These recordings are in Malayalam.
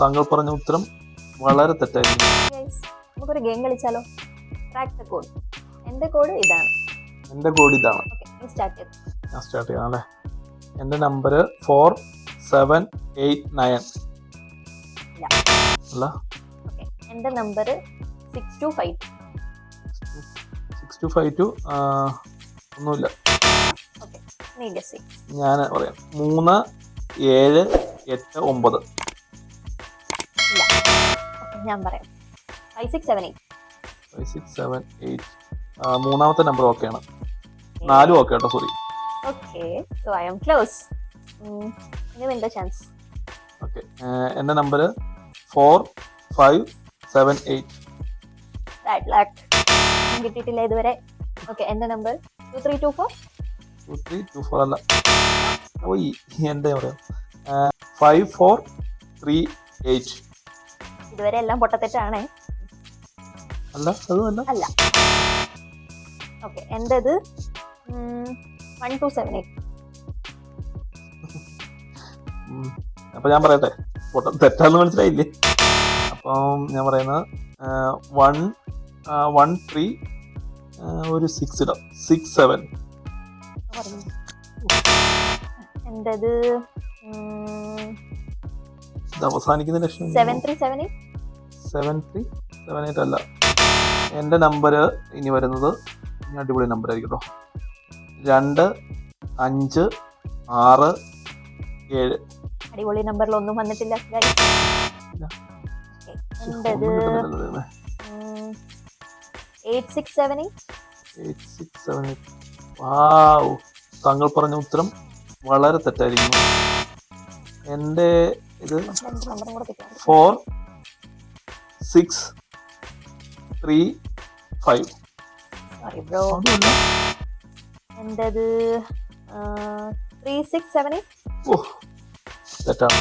താങ്കൾ പറഞ്ഞ ഉത്തരം വളരെ തെറ്റായിരുന്നു. നമുക്കൊരു ഗെയിം കളിച്ചാലോ? Crack the code. എന്റെ കോഡ് ഇതാണ്. എൻ്റെ കോഡ് ഇതാണ്. ഞാൻ സ്റ്റാർട്ട് ചെയ്യാം അല്ലേ? എൻ്റെ നമ്പർ 4789 അല്ല. എന്റെ നമ്പർ 6252. 6252 ഒന്നുമില്ല. ഞാൻ പറയാം 3789. ഞാൻ പറയാം 5678. 5678. മൂന്നാമത്തെ നമ്പർ ഓക്കെയാണ്. 4 ഓക്കെ കേട്ടോ. Sorry. So I am close. ഇനി നിന്റെ ചാൻസ്. ഓക്കെ. എൻ്റെ നമ്പർ 4578. Bad luck. കിട്ടിയിട്ടില്ല ഇതുവരെ. ഓക്കെ, എന്റെ നമ്പർ 2324. 2324 അല്ല. ഓയ്, എൻ്റെ പറയാം 5438. ഇതുവരെ എല്ലാം പൊട്ടത്തെറ്റാണേ. അല്ല, അതുമല്ല. അല്ല. ഓക്കെ, എന്റേത് 1278. അപ്പൊ ഞാൻ പറയട്ടെ, തെറ്റാന്ന് മനസ്സിലായില്ലേ? അപ്പം ഞാൻ പറയുന്നത് 113 ഒരു 6 ഇടാം. 67. എന്റേത് അവസാനിക്കുന്ന ലക്ഷം 7378. 7378 അല്ല. എൻ്റെ നമ്പർ ഇനി വരുന്നത് അടിപൊളി നമ്പർ ആയിരിക്കും കേട്ടോ. 2567. അടിപൊളി നമ്പറിലൊന്നും വന്നിട്ടില്ല. എന്റേത് 8678. 8678. താങ്കൾ പറഞ്ഞ ഉത്തരം വളരെ തെറ്റായിരിക്കുന്നു. എൻ്റെ ഇത് 4635. Sorry bro. എന്റേത് 3678. തെറ്റാണ്.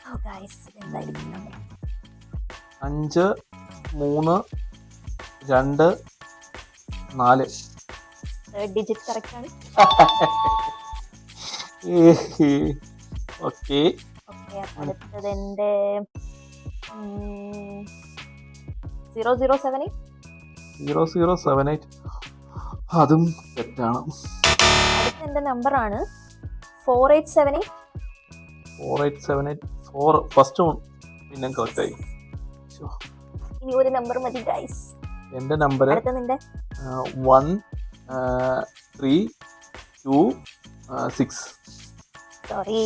5324. ഡിജിറ്റ് കറക്റ്റ് ആണ്. ഓക്കെ. അടുത്തത് എന്റെ 0078. 0078 അതും തെറ്റാണ്. അടുത്ത എന്റെ നമ്പറാണ് 4878. 4878. 4 ഫസ്റ്റ് പിന്നെ കറക്റ്റായി. ഇനി ഒരു നമ്പർ മതി ഗൈസ്. എൻ്റെ നമ്പർ അടുത്ത നിന്റെ 1326. സോറി,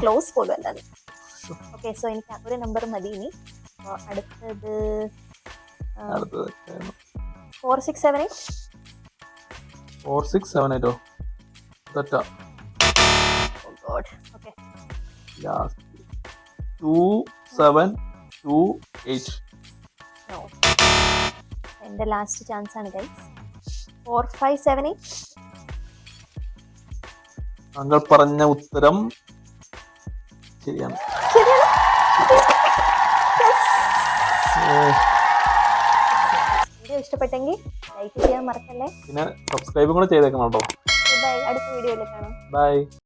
ക്ലോസ് പോലും അല്ലാതെ. ഓക്കെ, സോ എനിക്ക് ഒരു നമ്പർ മതി ഇനി. അടുത്തത് 4678. 4678 തെറ്റാ. ഓക്കെ, 2728. എന്റെ ലാസ്റ്റ് ചാൻസ് ആണ് ഗൈസ്. 4578. താങ്കൾ പറഞ്ഞ ഉത്തരം ശരിയാണ്. വീഡിയോ ഇഷ്ടപ്പെട്ടെങ്കിൽ ലൈക്ക് ചെയ്യാൻ മറക്കല്ലേ. പിന്നെ സബ്സ്ക്രൈബും കൂടെ ചെയ്തേക്കണം കേട്ടോ. ബൈ. അടുത്ത വീഡിയോയിൽ കാണാം. ബൈ.